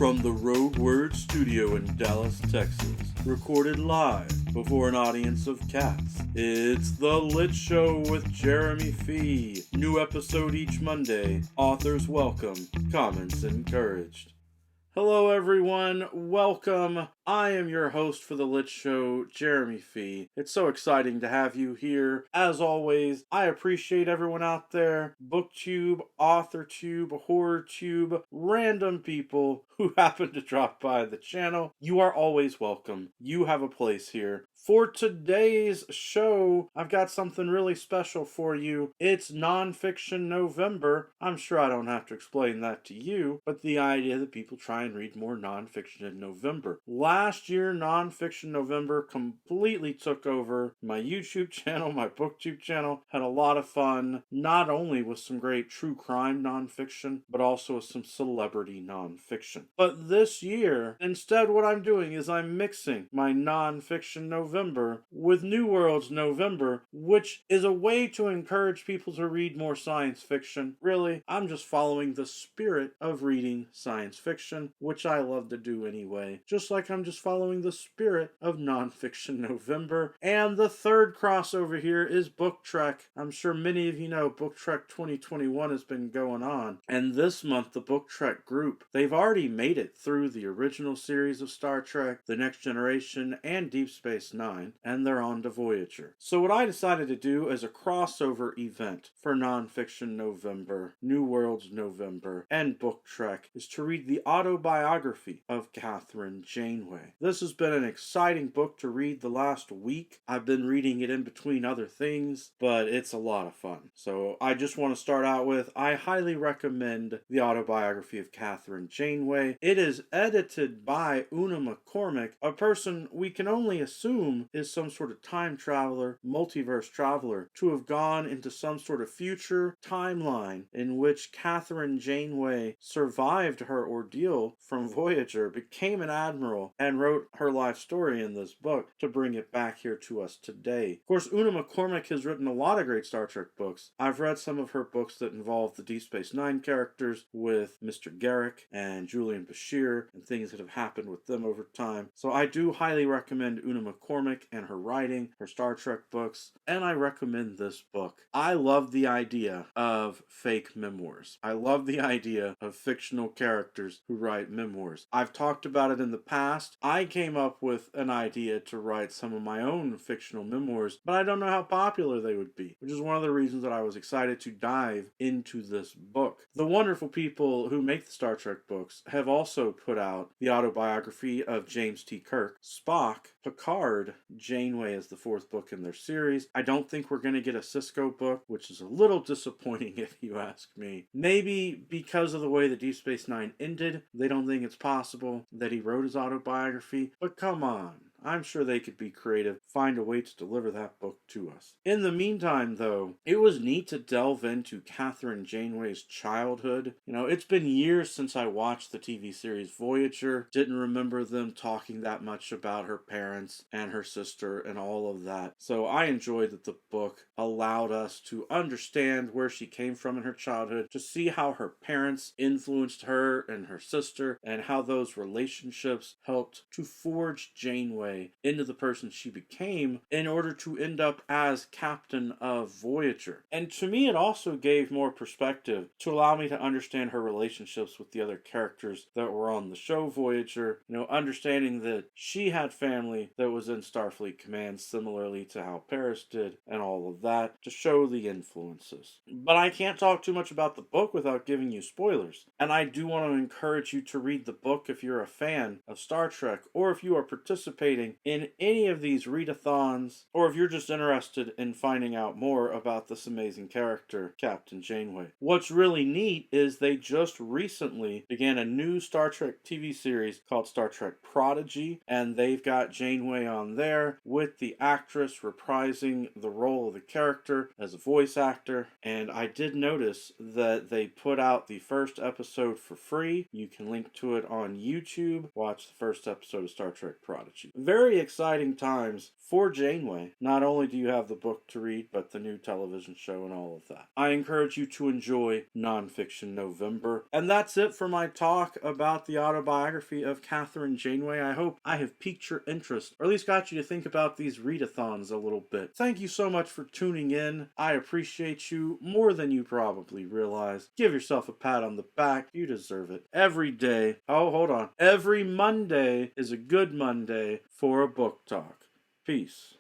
From the Rogue Word Studio in Dallas, Texas, recorded live before an audience of cats, it's The Lit Show with Jeremy Fee. New episode each Monday. Authors welcome, comments encouraged. Hello everyone, welcome. I am your host for The Lit Show, Jeremy Fee. It's so exciting to have you here. As always, I appreciate everyone out there, BookTube, AuthorTube, HorrorTube, random people who happen to drop by the channel. You are always welcome. You have a place here. For today's show, I've got something really special for you. It's Nonfiction November. I'm sure I don't have to explain that to you, but the idea that people try and read more nonfiction in November. Last year, Nonfiction November completely took over my YouTube channel, my BookTube channel. Had a lot of fun, not only with some great true crime nonfiction, but also with some celebrity nonfiction. But this year, instead what I'm doing is I'm mixing my Nonfiction November with New World's November, which is a way to encourage people to read more science fiction. Really, I'm just following the spirit of reading science fiction, which I love to do anyway. Just like I'm just following the spirit of Nonfiction November. And the third crossover here is Book Trek. I'm sure many of you know Book Trek 2021 has been going on. And this month, the Book Trek group, they've already made it through the original series of Star Trek, The Next Generation, and Deep Space Nine, and they're on to Voyager. So what I decided to do as a crossover event for Nonfiction November, New World's November, and Book Trek is to read the Autobiography of Kathryn Janeway. This has been an exciting book to read the last week. I've been reading it in between other things, but it's a lot of fun. So I just want to start out with, I highly recommend the Autobiography of Kathryn Janeway. It is edited by Una McCormick, a person we can only assume is some sort of time traveler, multiverse traveler, to have gone into some sort of future timeline in which Kathryn Janeway survived her ordeal from Voyager, became an admiral, and wrote her life story in this book to bring it back here to us today. Of course, Una McCormick has written a lot of great Star Trek books. I've read some of her books that involve the Deep Space Nine characters with Mr. Garrick and Julian Bashir and things that have happened with them over time. So I do highly recommend Una McCormick and her writing, her Star Trek books, and I recommend this book. I love the idea of fake memoirs. I love the idea of fictional characters who write memoirs. I've talked about it in the past. I came up with an idea to write some of my own fictional memoirs, but I don't know how popular they would be, which is one of the reasons that I was excited to dive into this book. The wonderful people who make the Star Trek books have also put out the Autobiography of James T. Kirk, Spock, Picard. Janeway is the fourth book in their series. I don't think we're going to get a Cisco book, which is a little disappointing if you ask me. Maybe because of the way that Deep Space Nine ended, they don't think it's possible that he wrote his autobiography, but come on. I'm sure they could be creative, find a way to deliver that book to us. In the meantime, though, it was neat to delve into Kathryn Janeway's childhood. You know, it's been years since I watched the TV series Voyager. Didn't remember them talking that much about her parents and her sister and all of that. So I enjoyed that the book allowed us to understand where she came from in her childhood, to see how her parents influenced her and her sister, and how those relationships helped to forge Janeway into the person she became in order to end up as captain of Voyager. And to me, it also gave more perspective to allow me to understand her relationships with the other characters that were on the show Voyager, you know, understanding that she had family that was in Starfleet Command similarly to how Paris did and all of that, to show the influences. But I can't talk too much about the book without giving you spoilers. And I do want to encourage you to read the book if you're a fan of Star Trek, or if you are participating in any of these readathons, or if you're just interested in finding out more about this amazing character, Captain Janeway. What's really neat is they just recently began a new Star Trek TV series called Star Trek Prodigy, and they've got Janeway on there with the actress reprising the role of the character as a voice actor. And I did notice that they put out the first episode for free. You can link to it on YouTube. Watch the first episode of Star Trek Prodigy. very exciting times for Janeway. Not only do you have the book to read, but the new television show and all of that. I encourage you to enjoy Nonfiction November. And that's it for my talk about the autobiography of Kathryn Janeway. I hope I have piqued your interest, or at least got you to think about these readathons a little bit. Thank you so much for tuning in. I appreciate you more than you probably realize. Give yourself a pat on the back. You deserve it. Every day. Oh, hold on. Every Monday is a good Monday for a book talk. Peace.